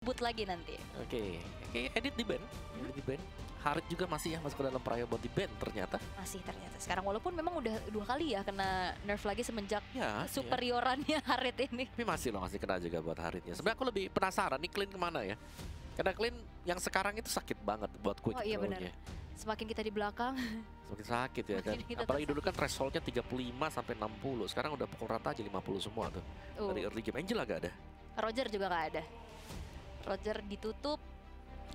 ribut lagi nanti. Oke, edit di ban. Edit di ban. Harit juga masih ya masuk ke dalam peraya buat di ban ternyata. Masih ternyata sekarang, walaupun memang udah 2 kali ya kena nerf lagi semenjak Ya, superiorannya Harit ini. tapi masih kena juga buat Haritnya. Sebenarnya aku lebih penasaran nih Clean kemana ya. Karena Clean yang sekarang itu sakit banget buat quick Oh iya draw-nya. benar. Semakin kita di belakang, Semakin sakit ya kan. Semakin kita Apalagi dulu kan thresholdnya 35 sampai 60. Sekarang udah pukul rata aja 50 semua tuh. Dari early game. Angel agak ada. Roger juga nggak ada. Roger ditutup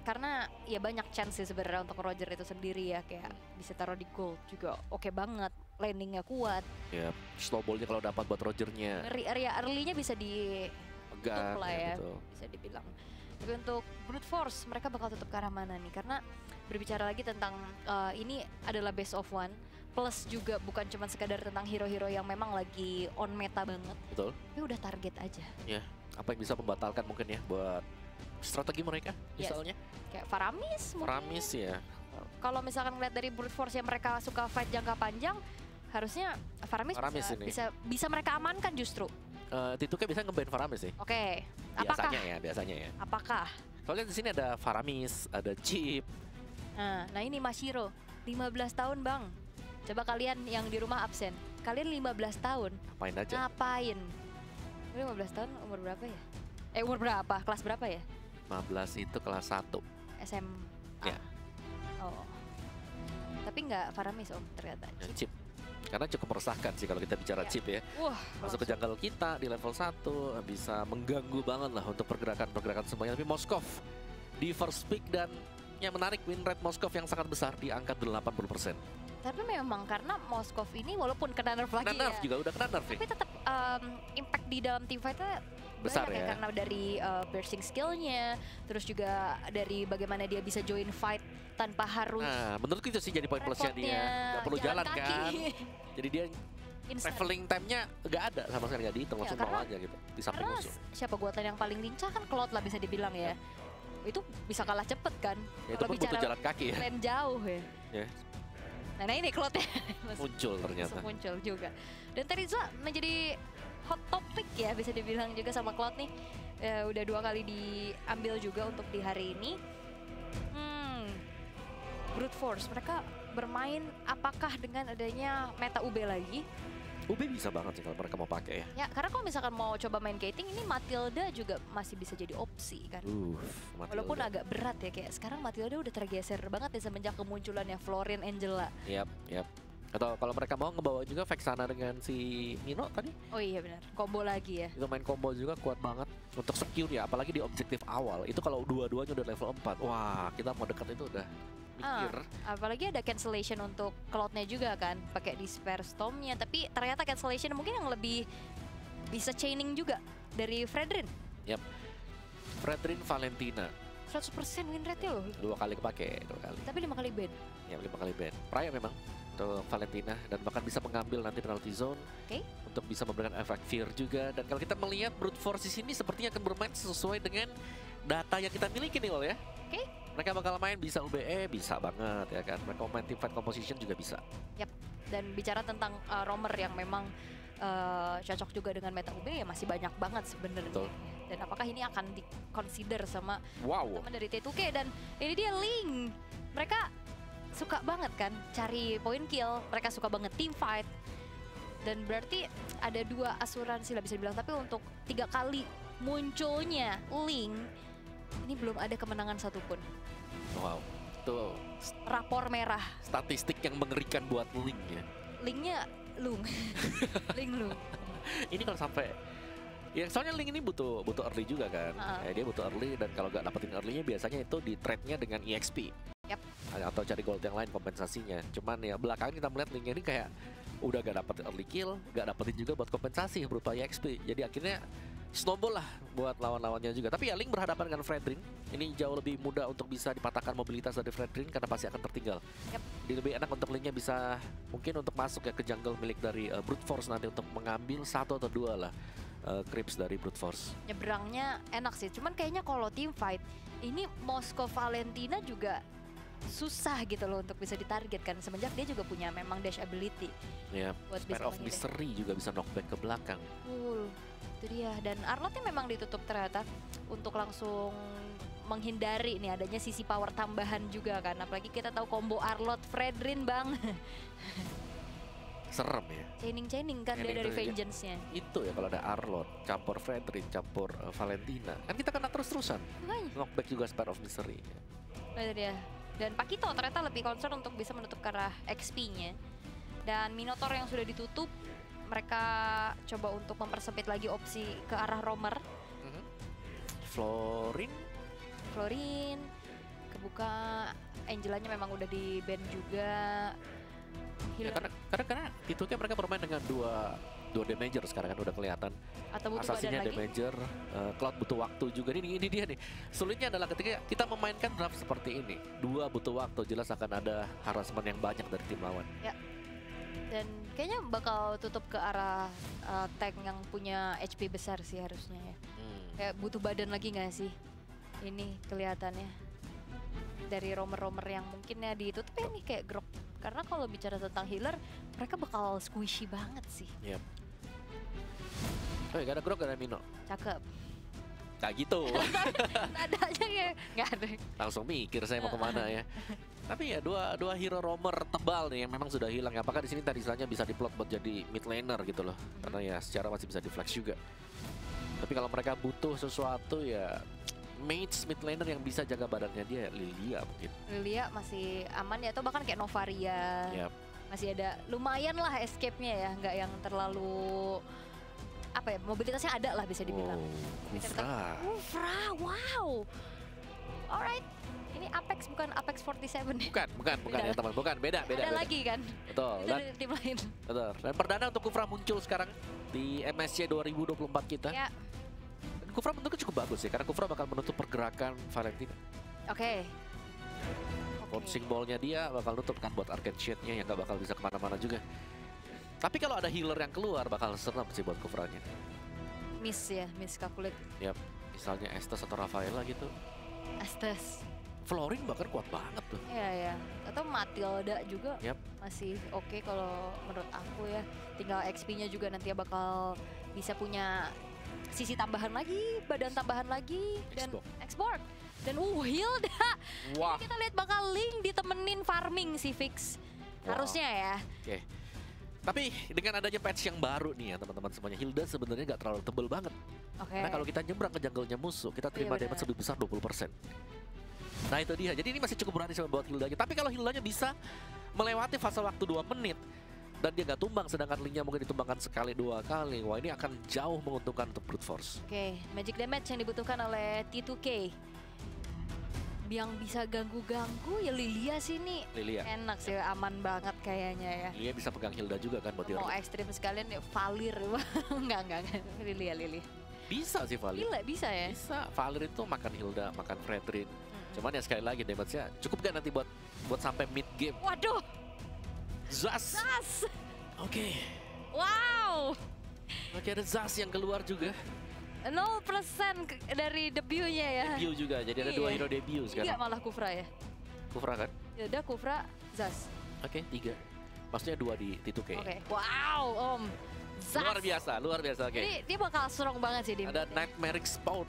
karena ya banyak chance sih sebenarnya untuk Roger itu sendiri ya, kayak bisa taruh di gold juga oke banget, landingnya kuat. Ya, snowballnya kalau dapat buat Rogernya. Area early-nya bisa di Pegang lah ya, gitu. bisa dibilang. Tapi untuk brute force mereka bakal tutup ke arah mana nih? Karena berbicara lagi tentang ini adalah best of one, plus juga bukan cuma sekadar tentang hero-hero yang memang lagi on meta banget. Betul. Tapi udah target aja. Ya, apa yang bisa membatalkan mungkin ya buat strategi mereka misalnya. Kayak Faramis mungkin. Faramis ya. Kalau misalkan ngeliat dari brute force yang mereka suka fight jangka panjang, harusnya Faramis bisa mereka amankan justru. Tituke bisa nge-ban Faramis sih. Oke. Biasanya ya. Apakah? Soalnya di sini ada Faramis, ada Chip. Nah ini Mashiro, 15 tahun bang. Coba kalian yang di rumah absen, kalian 15 tahun. Ngapain aja? Ngapain? 15 tahun umur berapa ya? Umur berapa? Kelas berapa ya? 15 itu kelas 1. SMA. Ya. Oh. Tapi nggak Faramis om ternyata. Ya, Chip. Karena cukup meresahkan sih kalau kita bicara Chip ya. Wah, masuk ke jungle kita di level 1 bisa mengganggu banget lah untuk pergerakan-pergerakan semuanya. Tapi Moskov di first pick dan yang menarik win rate Moskov yang sangat besar di angka 80%. Tapi memang karena Moskov ini walaupun kena nerf lagi nerf juga udah kena nerf ya. Tapi tetap impact di dalam teamfightnya besar banyak ya. Karena dari bursting skillnya, terus juga dari bagaimana dia bisa join fight tanpa harus. Nah, menurutku itu sih jadi poin plusnya dia. Gak perlu jalan kan. Jadi dia traveling time-nya gak ada sama sekali, gak dihitung, langsung bawa aja gitu di samping musuh. Siapa buatan yang paling lincah kan Cloud lah bisa dibilang ya. Itu bisa kalah cepet kan. Ya, itu pun butuh jalan kaki ya. Plan jauh ya. Nah ini Cloud-nya muncul ternyata. Muncul juga. Dan Terizla menjadi hot topic ya bisa dibilang juga sama Cloud nih. Udah 2 kali diambil juga untuk di hari ini. Brute Force, mereka bermain apakah dengan adanya meta UB lagi? UB bisa banget sih kalau mereka mau pakai ya. Ya, karena kalau misalkan mau coba main gating ini Matilda juga masih bisa jadi opsi kan. Walaupun agak berat ya, kayak sekarang Matilda udah tergeser banget ya semenjak kemunculannya Florin Angela. Yap. Atau kalau mereka mau ngebawa juga Vexana dengan si Mino tadi. Oh iya benar, combo lagi ya. Itu main combo juga kuat banget untuk secure ya, apalagi di objektif awal. Itu kalau dua-duanya udah level 4, wah kita mau dekat itu udah mikir. Apalagi ada cancellation untuk Cloud-nya juga kan, pakai Despair Storm-nya. Tapi ternyata cancellation mungkin yang lebih bisa chaining juga dari Fredrin. Yap, Fredrin Valentina 100% win rate loh. 2 kali kepake, 2 kali. Tapi 5 kali ban. Ya 5 kali ban. Praya memang untuk Valentina dan bahkan bisa mengambil nanti penalty zone. Untuk bisa memberikan efek fear juga. Dan kalau kita melihat brute force di sini sepertinya akan bermain sesuai dengan data yang kita miliki nih Ol ya. Mereka bakal main bisa UBE, bisa banget ya kan. Mereka main teamfight composition juga bisa. Yap. Dan bicara tentang roamer yang memang cocok juga dengan meta UB ya masih banyak banget sebenarnya. Dan apakah ini akan di-consider sama teman dari T2K. Dan ini dia Ling. Mereka suka banget kan cari point kill. Mereka suka banget team fight. Dan berarti ada 2 asuransi lah bisa dibilang. Tapi untuk 3 kali munculnya Ling, ini belum ada kemenangan satupun. Wow, itu rapor merah. Statistik yang mengerikan buat Ling ya. Lingnya Lung. Ling Lung. Ini kalau sampai ya soalnya Ling ini butuh early juga kan. Dia butuh early dan kalau nggak dapetin early-nya biasanya itu di trade-nya dengan EXP. Yap. Atau cari gold yang lain kompensasinya. Cuman ya belakangan kita melihat Ling ini kayak udah gak dapet early kill, gak dapetin juga buat kompensasi berupa EXP. Jadi akhirnya snowball lah buat lawan-lawannya juga. Tapi ya Ling berhadapan dengan Fredrin. Ini jauh lebih mudah untuk bisa dipatahkan mobilitas dari Fredrin karena pasti akan tertinggal. Jadi lebih enak untuk Lingnya bisa mungkin untuk masuk ya ke jungle milik dari Brute Force nanti untuk mengambil 1 atau 2 lah creeps dari Brute Force. Nyebrangnya enak sih. Cuman kayaknya kalau team fight ini Moskov Valentina juga susah gitu loh untuk bisa ditargetkan semenjak dia juga punya memang dash ability. Ya, Spare of Misery juga bisa knockback ke belakang. Itu Itu dia, dan Arlotnya memang ditutup ternyata untuk langsung menghindari nih adanya sisi power tambahan juga kan. Apalagi kita tahu combo Arlot Fredrin bang. Serem ya. Chaining kan dia dari Vengeance-nya. Itu ya kalau ada Arlot, campur Fredrin, campur Valentina. Kan kita kena terus-terusan. Knockback juga Spire of Misery. Itu dia. Dan Pakito ternyata lebih concern untuk bisa menutup ke arah XP-nya. Dan Minotaur yang sudah ditutup, mereka coba untuk mempersempit lagi opsi ke arah Roamer. Florin kebuka, Angelanya memang udah di ban juga. Ya, karena itu kan mereka bermain dengan dua damager sekarang kan udah kelihatan. Atau butuh Assassinnya damager, Cloud butuh waktu juga. Ini dia nih. Sulitnya adalah ketika kita memainkan draft seperti ini, dua butuh waktu, jelas akan ada harassment yang banyak dari tim lawan. Ya. Dan kayaknya bakal tutup ke arah tank yang punya HP besar sih harusnya ya. Kayak butuh badan lagi nggak sih? Ini kelihatannya dari romer-romer yang mungkinnya ditutup ya nih kayak Grok. Karena kalau bicara tentang healer, mereka bakal squishy banget sih. Yep. Oh, gak ada Grok, gak ada Mino. Cakep. Kayak gitu. Nadanya ya nggak ada. Langsung mikir saya mau kemana ya. Tapi ya dua hero roamer tebal nih yang memang sudah hilang. Apakah di sini tadi istilahnya bisa diplot buat jadi mid laner gitu loh. Karena ya secara masih bisa di flex juga. Tapi kalau mereka butuh sesuatu ya mage mid laner yang bisa jaga badannya dia, Lilia mungkin. Lilia masih aman ya, atau bahkan kayak Novaria. Yep. Masih ada lumayan lah escape-nya ya, nggak yang terlalu apa ya, mobilitasnya ada lah bisa dibilang. Kufra, wow. Alright. Ini Apex bukan Apex 47. Bukan ya teman, bukan, beda. Ada lagi kan? Betul. Dan tim lain. Betul. Dan perdana untuk Kufra muncul sekarang di MSC 2024 kita. Ya. Dan Kufra bentuknya cukup bagus ya, karena Kufra bakal menutup pergerakan Valentina. Oke. Bouncing ball-nya dia bakal nutup kan buat arcade shade-nya yang gak bakal bisa kemana-mana juga. Tapi kalau ada healer yang keluar bakal serem sih buat Kufranya. Miss calculate. Yap, misalnya Estes atau Rafaela gitu. Estes. Florin bahkan kuat banget tuh. Iya. Atau Matilda juga masih oke kalau menurut aku ya. Tinggal XP-nya juga nanti bakal bisa punya sisi tambahan lagi, badan tambahan lagi, dan export. Dan Hilda. Wah. Ini kita lihat bakal Link ditemenin farming si Fix. Harusnya ya. Oke. Tapi dengan adanya patch yang baru nih ya teman-teman semuanya, Hilda sebenarnya nggak terlalu tebel banget. Karena kalau kita nyebrang ke jungle-nya musuh, kita terima damage lebih besar 20%. Nah itu dia, jadi ini masih cukup berani sama buat Hildanya. Tapi kalau Hildanya bisa melewati fase waktu 2 menit dan dia nggak tumbang, sedangkan Linknya mungkin ditumbangkan sekali 2 kali, wah ini akan jauh menguntungkan untuk brute force. Oke, magic damage yang dibutuhkan oleh T2K. Yang bisa ganggu-ganggu ya Lilia sih nih. Lilia. Enak sih, aman banget kayaknya ya. Lilia bisa pegang Hilda juga kan buat dia. Mau ekstrim sekalian ya Valir. Enggak. Lilia. Bisa sih Valir. Gila, bisa ya? Bisa, Valir itu makan Hilda, makan Fredrin. Cuman ya sekali lagi damage-nya cukup gak nanti buat sampai mid game. Waduh. Zas. Oke. Wow. Oke, ada Zas yang keluar juga. 0% dari debutnya ya. Debut juga, jadi ada 2 hero debut sekarang. Iya malah Kufra ya. Kufra kan? Ya udah Kufra, Zas. Oke, 3. Maksudnya 2 di T2K. Oke. Wow, Zas. Luar biasa. Oke. Jadi dia bakal strong banget sih di ada Nightmaric Spawn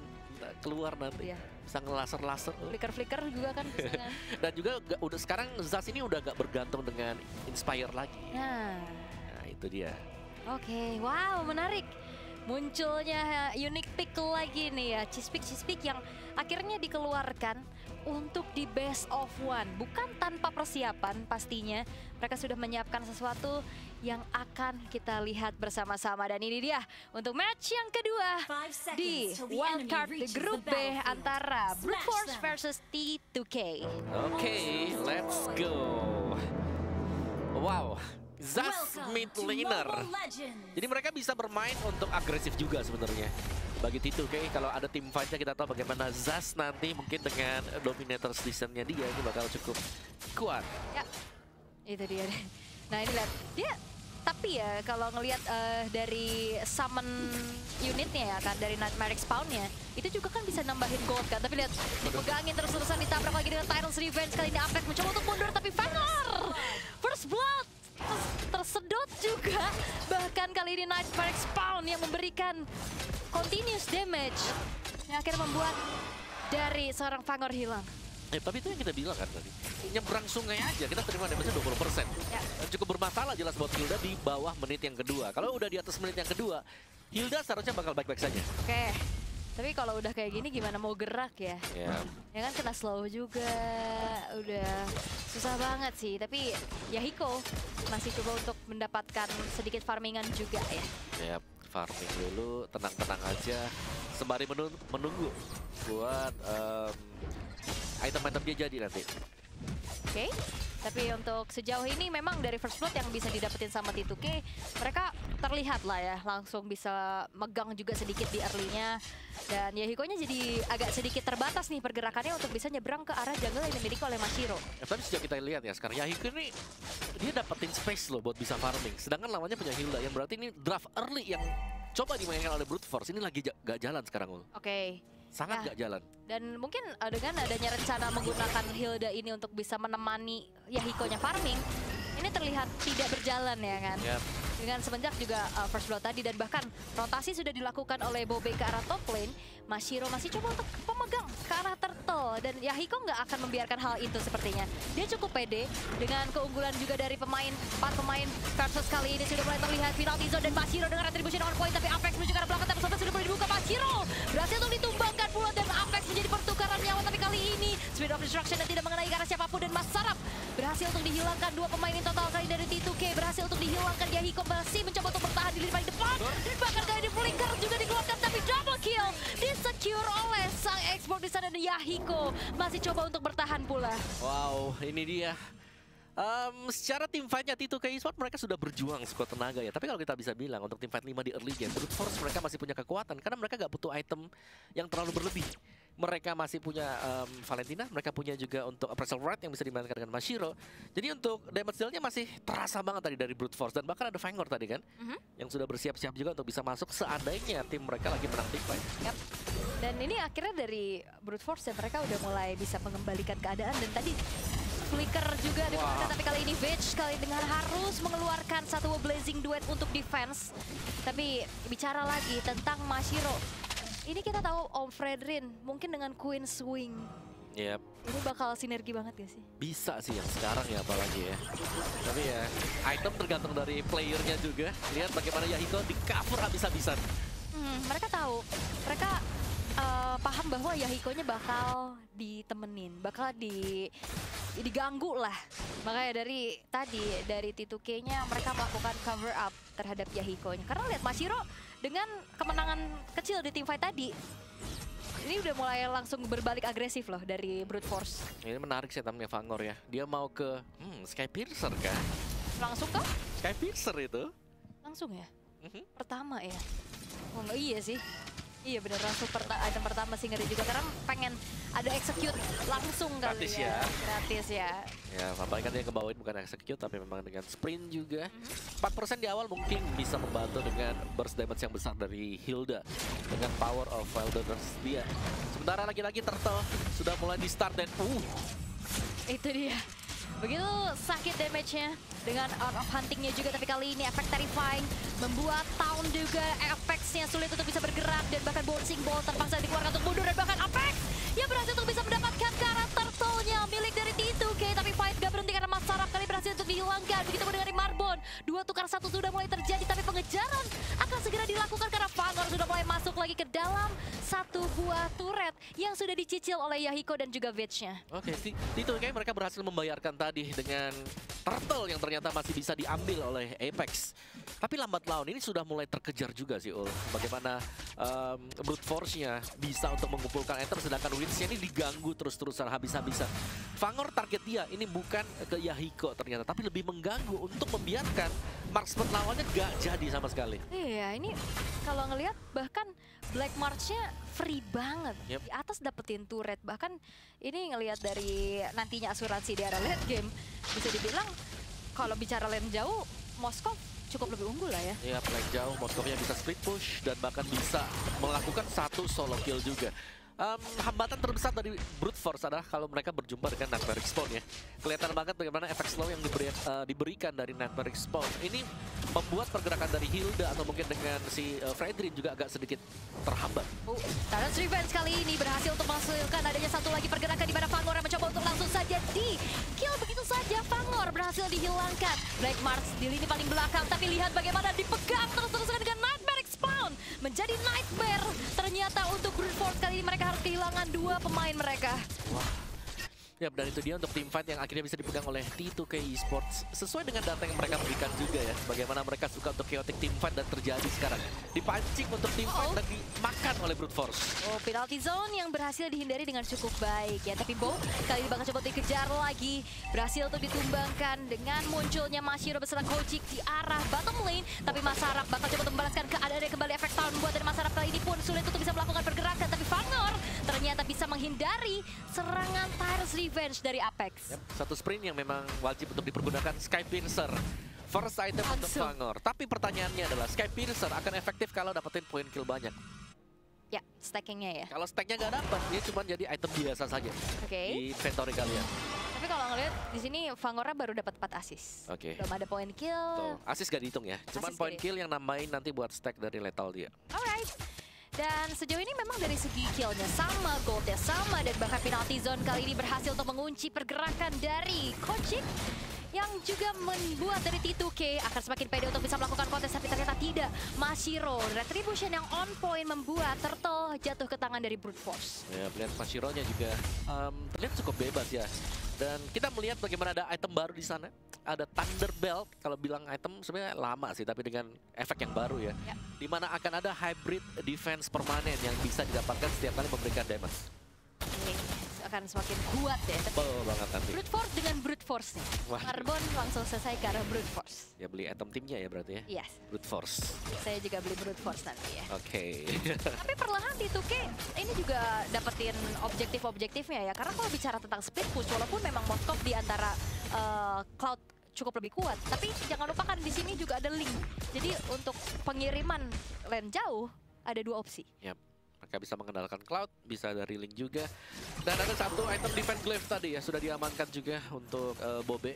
keluar nanti. Iya. Bisa ngelaser-laser. Flicker juga kan bisa kan. Dan juga udah sekarang Zas ini udah gak bergantung dengan Inspire lagi. Nah itu dia. Oke, wow menarik. Munculnya unique pick lagi nih ya, Cispik yang akhirnya dikeluarkan untuk di best of one. Bukan tanpa persiapan pastinya, mereka sudah menyiapkan sesuatu yang akan kita lihat bersama-sama. Dan ini dia untuk match yang kedua di wildcard di grup B antara Brute Force versus T2K. Oke, let's go. Wow. Zas mid laner. Jadi mereka bisa bermain untuk agresif juga sebenarnya. Bagi T2K kalau ada tim fight-nya kita tahu bagaimana Zas nanti mungkin dengan Dominator's Descent-nya dia ini bakal cukup kuat. Ya, itu dia. Nah ini lihat, dia tapi ya kalau ngelihat dari summon unitnya ya kan, dari Nightmaric Spawn-nya, itu juga kan bisa nambahin gold kan. Tapi lihat, dipegangin terus-terusan, ditabrak lagi dengan Tyrant's Revenge. Kali ini Apex mencoba untuk mundur, tapi Fenor! First Blood! Tersedot juga, bahkan kali ini Nightmaric Spawn yang memberikan continuous damage yang akhirnya membuat dari seorang Fangor hilang. Tapi itu yang kita bilang kan tadi, nyebrang sungai aja kita terima damage-nya 20%. Ya. Dan cukup bermasalah jelas buat Hilda di bawah menit yang kedua. Kalau udah di atas menit yang kedua, Hilda seharusnya bakal baik-baik saja. Oke. Tapi kalau udah kayak gini gimana mau gerak ya? Ya kan kena slow juga, udah susah banget sih. Tapi Yahiko masih coba untuk mendapatkan sedikit farmingan juga ya. Ya, farming dulu, tenang-tenang aja. Sembari menunggu buat item-item dia jadi nanti. Oke. Tapi untuk sejauh ini memang dari First Blood yang bisa didapetin sama T2K, mereka terlihat lah ya, langsung bisa megang juga sedikit di early-nya. Dan Yahiko-nya jadi agak sedikit terbatas nih pergerakannya untuk bisa nyebrang ke arah jungle yang dimiliki oleh Mashiro. Tapi sejak kita lihat ya sekarang, Yahiko ini dia dapetin space loh buat bisa farming. Sedangkan lawannya punya Hilda, yang berarti ini draft early yang coba dimainkan oleh Brute Force. Ini lagi gak jalan sekarang. Oke. Sangat gak jalan. Dan mungkin dengan adanya rencana menggunakan Hilda ini untuk bisa menemani Yahiko-nya farming, ini terlihat tidak berjalan ya kan? Dengan semenjak juga First Blood tadi, dan bahkan rotasi sudah dilakukan oleh Bobe ke arah top lane, Mashiro masih coba untuk pemegang ke arah turtle, dan Yahiko nggak akan membiarkan hal itu sepertinya. Dia cukup pede dengan keunggulan juga dari pemain, 4 pemain versus kali ini sudah mulai terlihat penalty zone, dan Mashiro dengan retribution on point, tapi Apex menuju ke arah belakang, tapi sudah mulai dibuka. Mashiro berhasil untuk ditumbangkan pula, dan Apex menjadi pertukaran nyawa, tapi kali ini Speed of Destruction dan tidak mengenai ke arah siapapun, dan Mas Sarap berhasil untuk dihilangkan. 2 pemain in total kali dari T2K berhasil untuk dihilangkan. Yahiko masih mencoba untuk bertahan di lini paling depan, dan bahkan kali ini flicker juga dikeluarkan, tapi double kill disecure oleh sang export di sana, dan Yahiko masih coba untuk bertahan pula. Wow, ini dia. Secara tim fight-nya T2K Esports mereka sudah berjuang sekuat tenaga ya. Tapi kalau kita bisa bilang untuk tim fight 5 di early game, Brute Force mereka masih punya kekuatan karena mereka nggak butuh item yang terlalu berlebih. Mereka masih punya Valentina, mereka punya juga untuk Appraisal Rite yang bisa dimainkan dengan Mashiro. Jadi untuk damage deal-nya masih terasa banget tadi dari Brute Force, dan bahkan ada Fangor tadi kan yang sudah bersiap-siap juga untuk bisa masuk seandainya tim mereka lagi menang tim fight. Dan ini akhirnya dari Brute Force ya, mereka udah mulai bisa mengembalikan keadaan, dan tadi flicker juga dikeluarkan, tapi kali ini Vich kali dengan harus mengeluarkan satu Blazing Duet untuk defense. Tapi bicara lagi tentang Mashiro, ini kita tahu Om Fredrin mungkin dengan Queen Swing. Ini bakal sinergi banget gak sih? Bisa sih yang sekarang ya apalagi ya. Tapi ya item tergantung dari playernya juga. Lihat bagaimana Yahiko di cover habis-habisan. Mereka tahu, mereka paham bahwa Yahiko-nya bakal ditemenin, bakal diganggu lah. Makanya dari tadi, dari T2K-nya mereka melakukan cover up terhadap Yahiko-nya. Karena lihat Mashiro dengan kemenangan kecil di teamfight tadi, ini udah mulai langsung berbalik agresif loh dari Brute Force. Ini menarik sih tampilnya Fangor ya. Dia mau ke Skypiercer kan? Langsung ke? Skypiercer itu. Langsung ya? Pertama ya? Oh iya sih. Iya bener, langsung item pertama sih, ngeri juga karena pengen ada execute langsung kali ya. Gratis ya. Ya, apalagi kan dia kebawain bukan execute tapi memang dengan sprint juga. 4% di awal mungkin bisa membantu dengan burst damage yang besar dari Hilda dengan power of Wilderness dia. Sementara lagi-lagi Turtle sudah mulai di start dan itu dia. Begitu sakit damage-nya dengan Out of Hunting-nya juga, tapi kali ini efek Terrifying membuat Town juga Apex-nya sulit untuk bisa bergerak, dan bahkan Bouncing Ball terpaksa dikeluarkan untuk mundur, dan bahkan Apex yang berhasil untuk bisa mendapatkan karakter Turtle-nya milik dari T2K, tapi fight gak berhenti karena Mas Sarap kali berhasil untuk dihilangkan. Begitu pun dengan Marbon, 2 tukar 1 sudah mulai terjadi, tapi pengejaran akan segera dilakukan karena Fangor sudah mulai masuk lagi ke dalam satu buah turret yang sudah dicicil oleh Yahiko dan juga Vich-nya. Oke, T2K mereka berhasil membayarkan tadi dengan Turtle yang ternyata masih bisa diambil oleh Apex. Tapi lambat laun ini sudah mulai terkejar juga sih Ul. Bagaimana Brute Force-nya bisa untuk mengumpulkan item, sedangkan Wins-nya ini diganggu terus-terusan habis-habisan. Fangor target dia ini bukan ke Yahiko ternyata, tapi lebih mengganggu untuk membiarkan marksman lawannya gak jadi sama sekali. Iya, ini kalau ngelihat bahkan Black March-nya free banget. Di atas dapetin turret, bahkan ini ngelihat dari nantinya asuransi di arah late game, bisa dibilang kalau bicara lane jauh, Moskov cukup lebih unggul lah ya. Iya, lane jauh, Moskovnya bisa split push dan bahkan bisa melakukan satu solo kill juga. hambatan terbesar dari Brute Force adalah kalau mereka berjumpa dengan Nightmare Respawn ya. Kelihatan banget bagaimana efek slow yang diberikan dari Nightmare Respawn. Ini membuat pergerakan dari Hilda atau mungkin dengan si Fredrin juga agak sedikit terhambat. Tyrant's Revenge kali ini berhasil untuk menghasilkan adanya satu lagi pergerakan di mana Fangor yang mencoba untuk langsung saja di kill begitu saja. Fangor berhasil dihilangkan. Black Mars di lini paling belakang, tapi lihat bagaimana dipegang terus-terusan dengan Nightmare Respawn. Menjadi Nightmare. Ternyata untuk Brute Force kali ini mereka harus kehilangan 2 pemain mereka. Wah. Ya, dan itu dia untuk tim fight yang akhirnya bisa dipegang oleh T2K Esports. Sesuai dengan data yang mereka berikan juga ya. Bagaimana mereka suka untuk chaotic team fight dan terjadi sekarang. Dipancing untuk tim fight dan dimakan oleh Brute Force. Penalty zone yang berhasil dihindari dengan cukup baik ya. Tapi Bo kali ini bakal coba dikejar lagi. Berhasil untuk ditumbangkan dengan munculnya Mashiro beserta Kojik di arah bottom lane. Tapi Masarap bakal coba membalaskan keadaannya kembali. Efek tahun membuat dari Masarap kali ini pun sulit untuk bisa melakukan pergerakan. Tapi Fangor ternyata bisa menghindari serangan Tyrant's Revenge dari Apex. Satu sprint yang memang wajib untuk dipergunakan, Skypiercer. First item untuk Fangor. Tapi pertanyaannya adalah Skypiercer akan efektif kalau dapetin poin kill banyak. Ya, stackingnya ya. Kalau stacknya nggak dapat, dia cuma jadi item biasa saja di inventory kalian. Tapi kalau ngeliat di sini Fangornya baru dapat 4 assist. Belum ada poin kill. Assist gak dihitung ya. Cuman poin kill yang nambahin nanti buat stack dari lethal dia. Alright. Dan sejauh ini memang dari segi killnya sama, goldnya sama, dan bahkan penalty zone kali ini berhasil untuk mengunci pergerakan dari Kojik yang juga membuat dari T2K akan semakin pede untuk bisa melakukan kontes, tapi ternyata tidak. Mashiro, Retribution yang on point membuat Turtle jatuh ke tangan dari Brute Force. Ya, melihat Mashironya juga terlihat cukup bebas ya. Dan kita melihat bagaimana ada item baru di sana. Ada Thunderbelt, kalau bilang item sebenarnya lama sih, tapi dengan efek yang baru ya. Dimana akan ada hybrid defense permanen yang bisa didapatkan setiap kali memberikan damage. Akan semakin kuat ya. Tebal banget nanti. Brute Force dengan Brute Force nih. Marbon langsung selesai ke arah Brute Force. Ya, beli item timnya ya berarti ya? Yes. Brute Force. Saya juga beli Brute Force nanti ya. Oke. Tapi perlahan T2K ini juga dapetin objektif-objektifnya ya. Karena kalau bicara tentang split push, walaupun memang Moskov di antara Cloud cukup lebih kuat, tapi jangan lupakan di sini juga ada Link. Jadi untuk pengiriman lane jauh ada 2 opsi. Yap. Mereka bisa mengendalikan Cloud, bisa dari Link juga. Dan ada satu item defense glaive tadi ya, sudah diamankan juga untuk Bobe.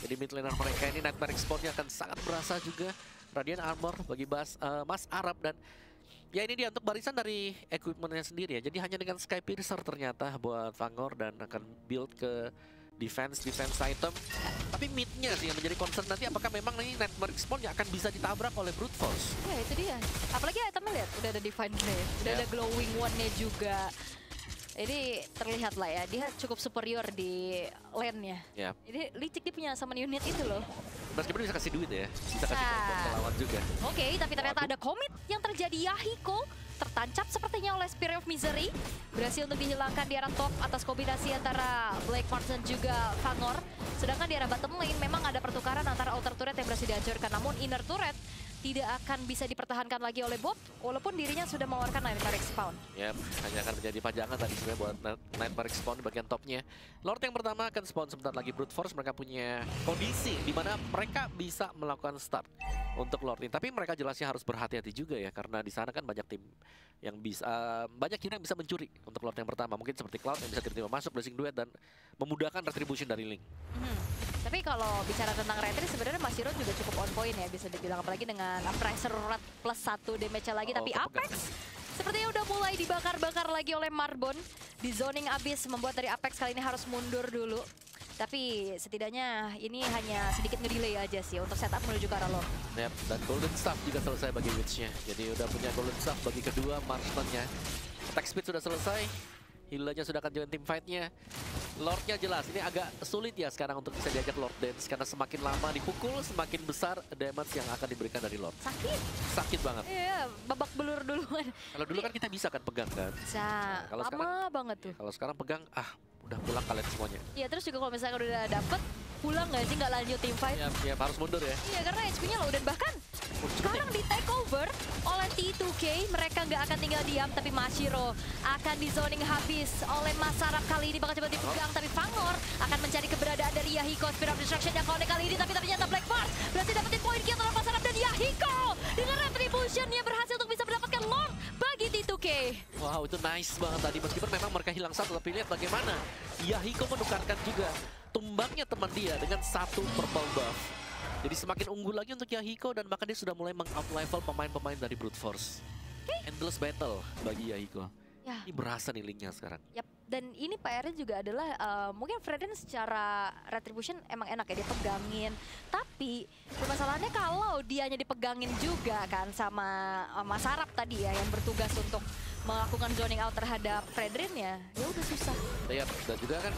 Jadi mid laner mereka ini Nightmare Respawn-nya akan sangat berasa juga. Radiant Armor bagi Mas Arab, dan ya ini dia untuk barisan dari equipment-nya sendiri ya. Jadi hanya dengan Skypiercer ternyata buat Fangor, dan akan build ke defense item. Tapi mid-nya sih yang menjadi concern nanti, apakah memang ini Nightmare Respawn yang akan bisa ditabrak oleh Brute Force. Ya itu dia. Apalagi itemnya lihat, udah ada Divine Glaive, udah ada Glowing One-nya juga. Ini terlihat lah ya, dia cukup superior di lane-nya. Jadi licik dia punya summon unit itu loh. Meskipun bisa kasih duit ya, bisa kasih combo ke lawan juga. Oke, tapi ternyata ada commit yang terjadi. Yahiko tertancap sepertinya oleh Spirit of Misery. Berhasil untuk dihilangkan di arah top atas kombinasi antara Black Mars dan juga Fangor. Sedangkan di arah bottom lane memang ada pertukaran antara outer turret yang berhasil dihancurkan. Namun inner turret tidak akan bisa dipertahankan lagi oleh Bob, walaupun dirinya sudah mengeluarkan Nightmare Respawn. Yap, hanya akan menjadi pajangan tadi sebenarnya buat Nightmare Respawn di bagian topnya. Lord yang pertama akan spawn sebentar lagi. Brute Force mereka punya kondisi di mana mereka bisa melakukan start untuk Lord ini. Tapi mereka jelasnya harus berhati-hati juga ya, karena di sana kan banyak tim yang bisa, banyak hero yang bisa mencuri untuk Lord yang pertama. Mungkin seperti Cloud yang bisa tiba-tiba masuk, blessing duet, dan memudahkan retribution dari Link. Tapi kalau bicara tentang retri, sebenarnya Mashiro juga cukup on point ya, bisa dibilang, apalagi dengan Pressure Rat plus 1 damage lagi. Tapi Apex sepertinya udah mulai dibakar-bakar lagi oleh Marbon. Di zoning abis membuat dari Apex kali ini harus mundur dulu. Tapi setidaknya ini hanya sedikit ngedelay aja sih untuk setup menuju ke arah Lord. Yep, dan Golden Staff juga selesai bagi Witch-nya. Jadi udah punya Golden Staff bagi kedua marksman-nya. Attack speed sudah selesai. Healer-nya sudah akan join tim fight-nya. Lord-nya jelas, ini agak sulit ya sekarang untuk bisa diajak Lord Dance. Karena semakin lama dipukul, semakin besar damage yang akan diberikan dari Lord. Sakit banget. Iya, babak belur duluan. Kalau dulu kan kita bisa kan pegang kan? Bisa, lama banget tuh. Kalau sekarang pegang, udah pulang kalian semuanya. Iya, terus juga kalau misalnya udah dapet, pulang nggak sih, nggak lanjut team fight? Iya, harus mundur ya. Iya, karena HP-nya low, dan bahkan sekarang di take over oleh T2K. Mereka nggak akan tinggal diam, tapi Mashiro akan di zoning habis oleh Masarap kali ini, bakal coba dipegang. Tapi Fangor akan mencari keberadaan dari Yahiko. Spirit of Destruction yang connect kali ini, tapi ternyata Black Mars berhasil dapetin poin kill terhadap Masarap, dan Yahiko dengan retribution-nya berhasil untuk bisa mendapatkan Lord bagi T2K. Wow, Wow, itu nice banget tadi. Meskipun memang mereka hilang satu, tapi lihat bagaimana Yahiko menukarkan juga tumbangnya teman dia dengan satu purple buff. Jadi semakin unggul lagi untuk Yahiko dan bahkan dia sudah mulai meng-outlevel pemain-pemain dari Brute Force. Endless battle bagi Yahiko. Ya. Ini berasa nih linknya sekarang. Yap. Dan ini PR-nya juga adalah mungkin Fredrin secara retribution emang enak ya, dia pegangin. Tapi permasalahannya kalau dianya dipegangin juga kan sama Sarap tadi ya yang bertugas untuk melakukan zoning out terhadap Fredrin ya udah susah. Yap, dan juga kan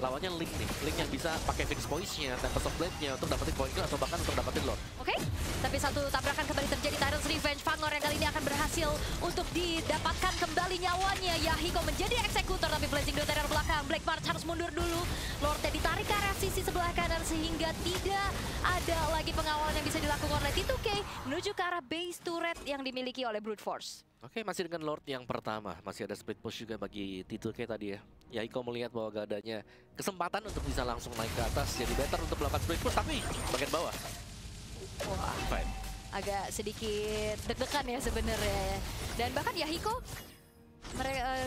lawannya Link nih. Link yang bisa pakai Fix Poise-nya, Tempest of Blade-nya untuk dapetin point kill atau bahkan untuk dapetin Lord. Oke, tapi satu tabrakan kembali terjadi. Tyrant's Revenge, Fangor yang kali ini akan berhasil untuk didapatkan kembali nyawanya. Yahiko menjadi eksekutor, tapi Blazing Dot dari belakang. Black March harus mundur dulu. Lordnya ditarik ke arah sisi sebelah kanan sehingga tidak ada lagi pengawalan yang bisa dilakukan oleh T2K menuju ke arah base turret yang dimiliki oleh Brute Force. Oke, masih dengan Lord yang pertama. Masih ada split push juga bagi T2K tadi ya. Yahiko melihat bahwa gak adanya kesempatan untuk bisa langsung naik ke atas. Jadi better untuk melakukan split push, tapi bagian bawah. Wah, agak sedikit deg-degan ya sebenarnya. Dan bahkan Yahiko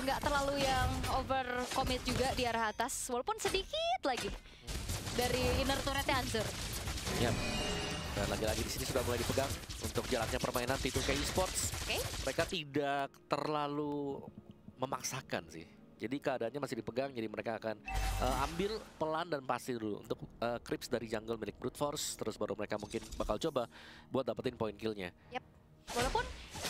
nggak terlalu yang over commit juga di arah atas. Walaupun sedikit lagi dari inner turretnya hancur. Yap. Dan lagi-lagi di sini sudah mulai dipegang untuk jalannya permainan T2K Esports. Mereka tidak terlalu memaksakan sih. Jadi keadaannya masih dipegang, jadi mereka akan ambil pelan dan pasti dulu untuk creeps dari jungle milik Brute Force. Terus baru mereka mungkin bakal coba buat dapetin point kill-nya. Yap. Walaupun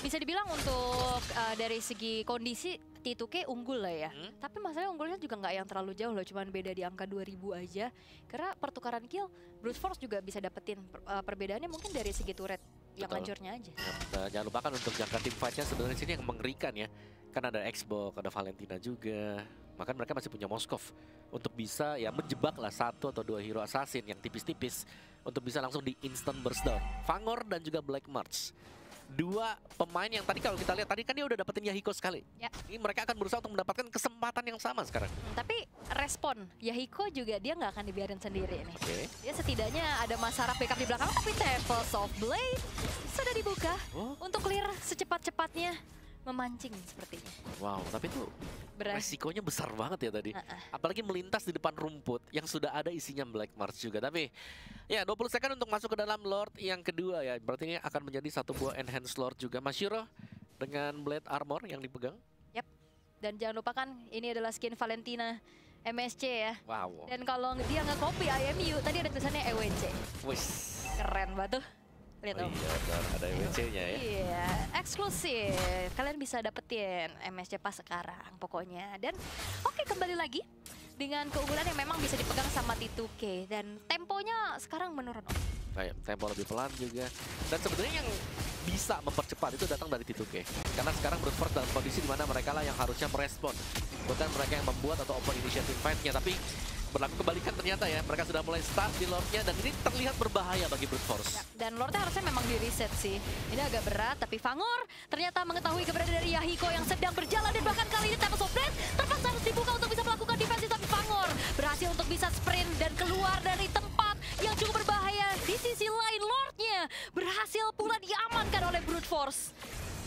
bisa dibilang untuk dari segi kondisi T2K unggul lah ya. Tapi masalahnya unggulnya juga nggak yang terlalu jauh loh, cuman beda di angka 2000 aja. Karena pertukaran kill, Brute Force juga bisa dapetin perbedaannya mungkin dari segi turret yang hancurnya aja. Nah, jangan lupakan untuk jangka tim fight-nya sebenarnya sini yang mengerikan ya. Kan ada Xbox, ada Valentina juga. Bahkan mereka masih punya Moskov untuk bisa ya menjebak lah 1 atau 2 hero assassin yang tipis-tipis untuk bisa langsung di instant burst down. Fangor dan juga Black March. Dua pemain yang tadi kalau kita lihat tadi kan dia udah dapetin Yahiko sekali. Ya. Ini mereka akan berusaha untuk mendapatkan kesempatan yang sama sekarang. Tapi respon Yahiko juga dia nggak akan dibiarin sendiri nih. Dia setidaknya ada Sarap backup di belakang, tapi Tempest of Blade sudah dibuka untuk clear secepat-cepatnya. Memancing sepertinya. Wow, tapi itu resikonya besar banget ya tadi. Apalagi melintas di depan rumput yang sudah ada isinya Black March juga. Tapi ya 20 second untuk masuk ke dalam Lord yang kedua ya. Berarti ini akan menjadi satu buah enhanced Lord juga. Mashiro dengan Blade Armor yang dipegang. Yap. Dan jangan lupakan ini adalah skin Valentina MSC ya. Wow. Dan kalau dia nge-copy IMU, tadi ada tulisannya EWC. Wih. Keren banget tuh. Lihat iya, ada MSC-nya ya. Iya, eksklusif. Kalian bisa dapetin MSC pas sekarang pokoknya. Dan oke, kembali lagi dengan keunggulan yang memang bisa dipegang sama T2K. Dan temponya sekarang menurun. Kayak tempo lebih pelan juga. Dan sebenarnya yang bisa mempercepat itu datang dari T2K. Karena sekarang Brute Force dalam kondisi dimana mereka lah yang harusnya merespon. Bukan mereka yang membuat atau open initiative fight-nya. Tapi berlaku kebalikan ternyata ya. Mereka sudah mulai start di Lord-nya dan ini terlihat berbahaya bagi Brute Force. Ya, dan Lord-nya harusnya memang di-reset sih. Ini agak berat, tapi Fangor ternyata mengetahui keberadaan dari Yahiko yang sedang berjalan. Dan bahkan kali ini Tempest of Blade terpaksa harus dibuka untuk bisa melakukan defensi. Tapi Fangor berhasil untuk bisa sprint dan keluar dari tempat yang cukup berbahaya. Di sisi lain Lord-nya berhasil pula diamankan oleh Brute Force.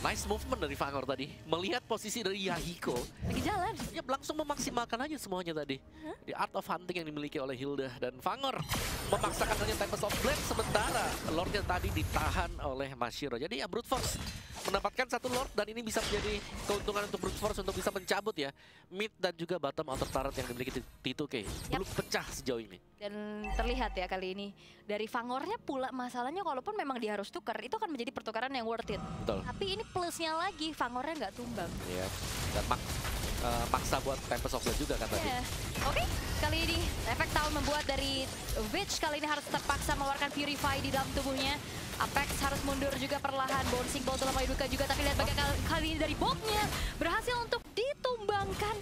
Nice movement dari Fangor tadi. Melihat posisi dari Yahiko. Lagi jalan. Ya langsung memaksimalkan aja semuanya tadi. Di Art of Hunting yang dimiliki oleh Hilda. Dan Fangor memaksakan saja Tempest of Blade. Sementara Lordnya tadi ditahan oleh Mashiro. Jadi ya Brute Force mendapatkan satu Lord. Dan ini bisa menjadi keuntungan untuk Brute Force untuk bisa mencabut ya mid dan juga bottom outer turret yang dimiliki T2K. Belum pecah sejauh ini. Dan terlihat ya kali ini dari Fangornya pula masalahnya kalaupun memang dia harus tukar itu akan menjadi pertukaran yang worth it. Betul. Tapi ini plusnya lagi Fangornya nggak tumbang. Iya. Dan maksa buat Tempest of Blade juga kan tadi. Oke, kali ini efek tahun membuat dari Witch kali ini harus terpaksa mengeluarkan Purify di dalam tubuhnya. Apex harus mundur juga perlahan, bouncing ball dalam Maduka juga, tapi lihat bagaimana kali ini dari Bolt-nya berhasil untuk ditumbangkan.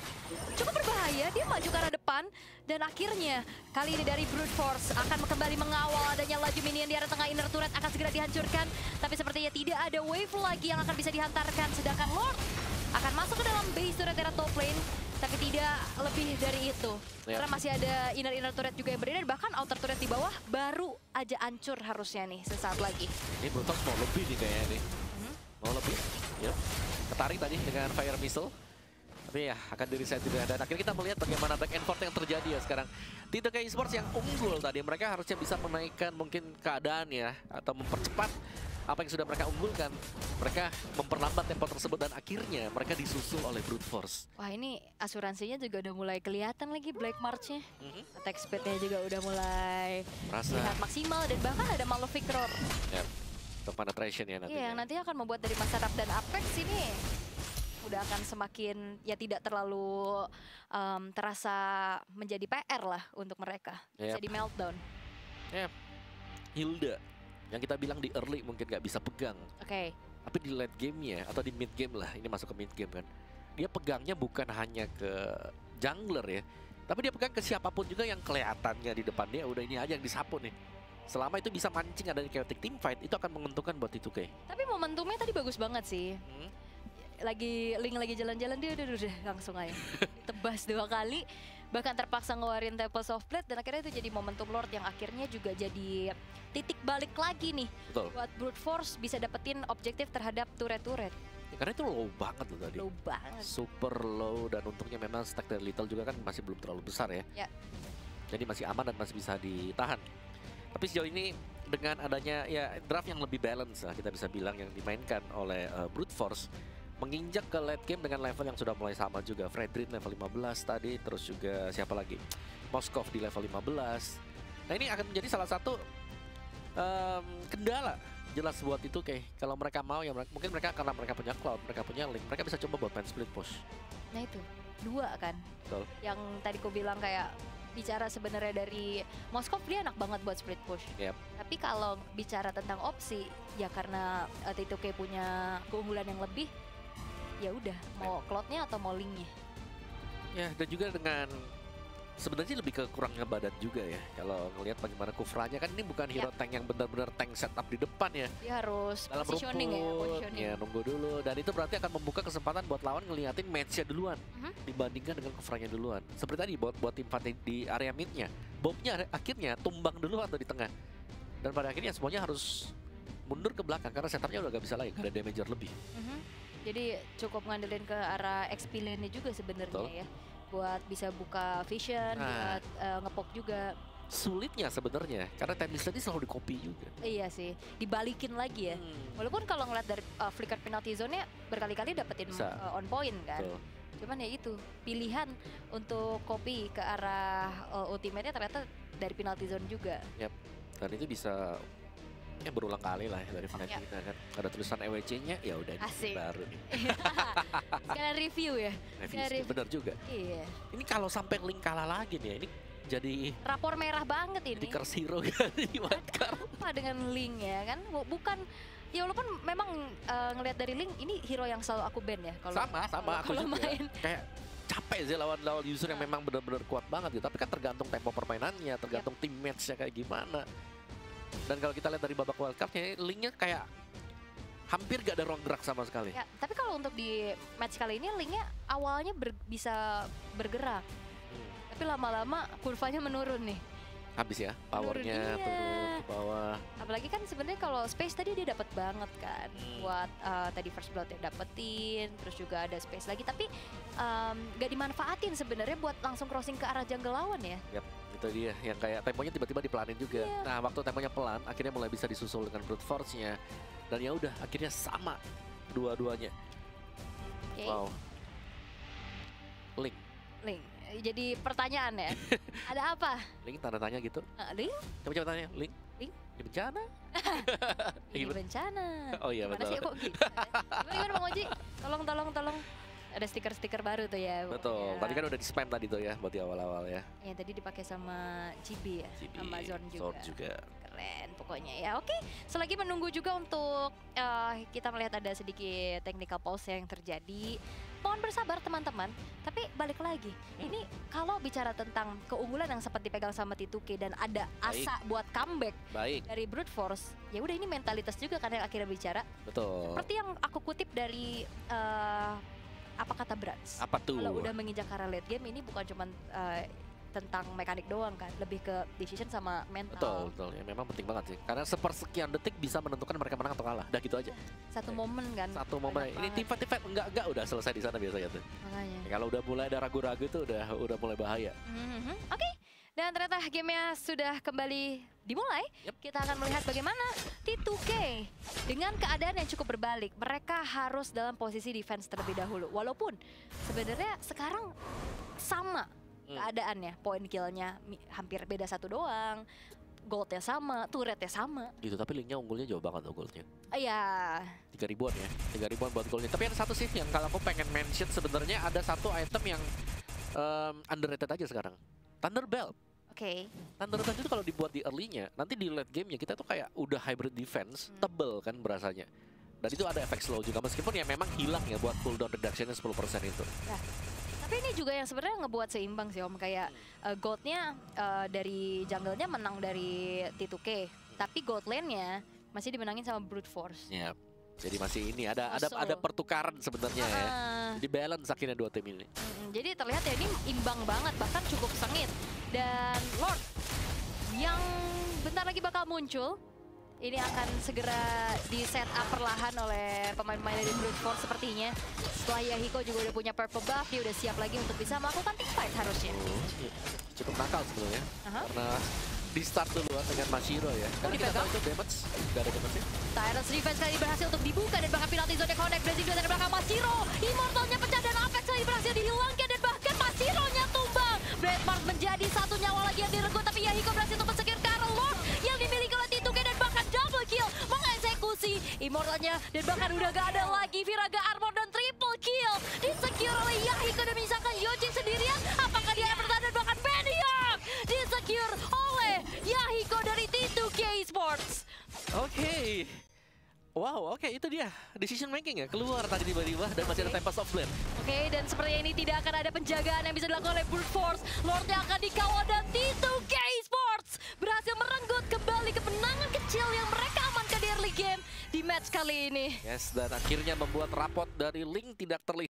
Cukup berbahaya, dia maju ke arah depan dan akhirnya kali ini dari Brute Force akan kembali mengawal adanya laju minion di arah tengah inner turret akan segera dihancurkan, tapi sepertinya tidak ada wave lagi yang akan bisa dihantarkan, sedangkan Lord akan masuk ke dalam base turret era top lane, tapi tidak lebih dari itu. Karena masih ada inner turret juga yang beredar, bahkan outer turret di bawah baru aja hancur harusnya nih sesaat lagi. Ini Brute Force mau lebih nih kayaknya nih. Mau lebih. Yep. Ketarik tadi dengan Fire Missile. Tapi ya akan di-reset juga. Dan akhirnya kita melihat bagaimana back and forth yang terjadi ya sekarang. T2K Esports yang unggul tadi, mereka harusnya bisa menaikkan mungkin keadaan ya, atau mempercepat apa yang sudah mereka unggulkan. Mereka memperlambat tempo tersebut dan akhirnya mereka disusul oleh Brute Force. Wah, ini asuransinya juga udah mulai kelihatan lagi Black March-nya. Attack speed-nya juga udah mulai terlihat maksimal dan bahkan ada Malefic Roar. Yep. Untuk penetration ya nantinya. Iya, yang nantinya akan membuat dari masa Rap dan Apex ini udah akan semakin ya tidak terlalu terasa menjadi PR lah untuk mereka. Bisa di meltdown. Hilda yang kita bilang di early mungkin nggak bisa pegang. Tapi di late game-nya atau di mid game lah, ini masuk ke mid game kan. Dia pegangnya bukan hanya ke jungler ya, tapi dia pegang ke siapapun juga yang kelihatannya di depan dia udah ini aja yang disapu nih. Selama itu bisa mancing ada chaotic team fight, itu akan menguntungkan buat T2K. Tapi momentumnya tadi bagus banget sih. Link lagi jalan-jalan dia udah langsung aja tebas 2 kali, bahkan terpaksa ngeluarin Tempest of Blade dan akhirnya itu jadi momentum Lord yang akhirnya juga jadi titik balik lagi nih. Betul. Buat Brute Force bisa dapetin objektif terhadap turret-turret. Ya, karena itu low banget loh tadi. Low banget. Super low, dan untungnya memang stack dari Little juga kan masih belum terlalu besar ya. Jadi masih aman dan masih bisa ditahan. Tapi sejauh ini dengan adanya ya draft yang lebih balance lah kita bisa bilang yang dimainkan oleh Brute Force, menginjak ke late game dengan level yang sudah mulai sama juga. Fredrin level 15 tadi, terus juga siapa lagi? Moskov di level 15. Nah ini akan menjadi salah satu kendala jelas buat itu kayak kalau mereka mau ya mungkin mereka karena mereka punya Cloud, mereka punya Link, mereka bisa coba buat main split push. Nah itu, 2 kan. Betul. Yang tadi ku bilang kayak bicara sebenarnya dari Moskov dia enak banget buat split push. Tapi kalau bicara tentang opsi ya karena T2K punya keunggulan yang lebih, ya udah mau Cloud-nya atau mau Link-nya. Ya, dan juga dengan sebenarnya lebih ke kurangnya badan juga ya. Kalau ngelihat bagaimana Kufranya kan ini bukan hero tank yang benar-benar tank setup di depan ya. Dia harus dalam positioning rumput, ya nunggu dulu, dan itu berarti akan membuka kesempatan buat lawan ngeliatin match-nya duluan dibandingkan dengan Kufranya duluan. Seperti tadi buat tim fight di area mid-nya, Bobnya akhirnya tumbang duluan tuh di tengah. Dan pada akhirnya semuanya harus mundur ke belakang karena setupnya udah gak bisa lagi, gak ada damager lebih. Jadi cukup ngandelin ke arah XP lane-nya juga sebenarnya ya. Buat bisa buka vision, buat ngepok juga. Sulitnya sebenarnya karena Temis tadi selalu di copy juga. Iya sih, dibalikin lagi ya. Walaupun kalau ngeliat dari flicker penalty zone-nya berkali-kali dapetin on point kan. Cuman ya itu, pilihan untuk copy ke arah ultimate-nya ternyata dari penalty zone juga. Dan itu bisa ya berulang kali lah ya dari Valentina kan. Ada tulisan EWC-nya, ya udah ini baru nih. Sekalian review ya. Review. Bener juga. Iya. Ini kalau sampai Link kalah lagi nih ya, ini jadi rapor merah banget ini. Di Curse Hero kan di wildcard. Apa dengan Link ya kan? Bukan ya walaupun memang ngelihat dari Link ini hero yang selalu aku ban ya kalau sama aku juga. Main. Kayak capek sih lawan user yang memang benar-benar kuat banget gitu. Tapi kan tergantung tempo permainannya, tergantung team match-nya kayak gimana. Dan kalau kita lihat dari babak wildcard-nya, Link-nya kayak hampir gak ada ruang gerak sama sekali. Ya, tapi kalau untuk di match kali ini Link-nya awalnya bisa bergerak. Tapi lama-lama kurvanya menurun nih. Habis ya, powernya turun ke bawah. Apalagi kan sebenarnya kalau space tadi dia dapat banget kan. Buat tadi first blood yang dapetin, terus juga ada space lagi. Tapi gak dimanfaatin sebenarnya buat langsung crossing ke arah jungle lawan ya. Itu dia yang kayak temponya tiba-tiba dipelanin juga. Nah, waktu temponya pelan, akhirnya mulai bisa disusul dengan brute force-nya. Dan ya udah, akhirnya sama dua-duanya. Wow. Link. Jadi pertanyaan ya. Ada apa? Link tanda tanya gitu. Link? Coba tanya, Link. Ini bencana? Ini bencana. Oh iya, betul. Gimana sih kok gitu? Gimana Bang Oji? Tolong. Ada stiker-stiker baru tuh ya. Betul, tadi kan udah di spam tadi tuh ya buat di awal-awal ya. Iya, tadi dipakai sama GB ya, sama Zone juga. Keren pokoknya ya. Oke, selagi menunggu juga untuk kita melihat ada sedikit technical pause yang terjadi. Mohon bersabar teman-teman, tapi balik lagi. Ini kalau bicara tentang keunggulan yang sempat dipegang sama T2K dan ada asa buat comeback dari Brute Force, ya udah ini mentalitas juga kan yang akhirnya bicara. Betul. Seperti yang aku kutip dari apa kata Brans? Apa tuh? Kalau udah menginjak arah late game ini bukan cuman tentang mekanik doang kan, lebih ke decision sama mental. Betul, ya memang penting banget sih. Karena sepersekian detik bisa menentukan mereka menang atau kalah. Udah gitu aja. Satu momen kan. Satu momen. Ini tiba-tiba enggak udah selesai di sana biasanya tuh. Makanya. Ya, kalau udah mulai ada ragu-ragu tuh udah mulai bahaya. Oke. Dan ternyata gamenya sudah kembali dimulai. Kita akan melihat bagaimana T2K dengan keadaan yang cukup berbalik. Mereka harus dalam posisi defense terlebih dahulu. Walaupun sebenarnya sekarang sama keadaannya. Poin killnya hampir beda 1 doang. Goldnya sama, turretnya sama. Gitu, tapi linknya unggulnya jauh banget tuh goldnya. Iya. 3 ribuan ya, 3 ribuan buat goldnya. Tapi ada satu sih yang kalau aku pengen mention sebenarnya ada satu item yang underrated aja sekarang. Thunderbelt. Oke. Thunderbelt itu kalau dibuat di early-nya, nanti di late game-nya kita tuh kayak udah hybrid defense, tebel kan berasanya. Dan itu ada efek slow juga, meskipun ya memang hilang ya buat cooldown reduction-nya 10% itu. Nah, tapi ini juga yang sebenarnya ngebuat seimbang sih Om. Kayak gold-nya dari jungle-nya menang dari T2K. Tapi gold lane-nya masih dimenangin sama brute force. Ya. Jadi masih ini ada pertukaran sebenarnya ya. Jadi balance akhirnya 2 tim ini. Jadi terlihat ya ini imbang banget, bahkan cukup sengit. Dan Lord yang bentar lagi bakal muncul, ini akan segera di set up perlahan oleh pemain-pemain dari Brute Force sepertinya. Setelah Yahiko juga udah punya purple buff, dia udah siap lagi untuk bisa melakukan teamfight harusnya. Cukup nakal sebenarnya, karena di start duluan dengan Mashiro ya. Karena kita tahu itu damage, gak ada damage-nya. Tyrant's defense kali berhasil untuk dibuka dan bahkan penalti zone connect. Blazing dari belakang Mashiro. Immortalnya pecah dan Apex kali berhasil dihilangkan dan bahkan Mashiro-nya tumbang. Bradmart menjadi 1 nyawa lagi yang direnggut, tapi Yahiko berhasil untuk mensekir Karl Lord yang dimiliki oleh T2K dan bahkan double kill mengeksekusi Immortalnya dan bahkan udah gak ada lagi Viraga Armor dan triple kill disecure oleh Yahiko dan menyisakan Yojin sendirian. Apakah dia bertahan dan bahkan Benioff disecure oleh Yahiko dari T2K Esports. Oke. Wow, oke, itu dia decision making ya, keluar tadi tiba-tiba dan masih ada Tempest of Blade. Oke, dan sepertinya ini tidak akan ada penjagaan yang bisa dilakukan oleh Brute Force. Lordnya akan dikawal dan T2K Esports berhasil merenggut kembali kemenangan kecil yang mereka amankan di early game di match kali ini. Yes, dan akhirnya membuat rapot dari Link tidak terlihat.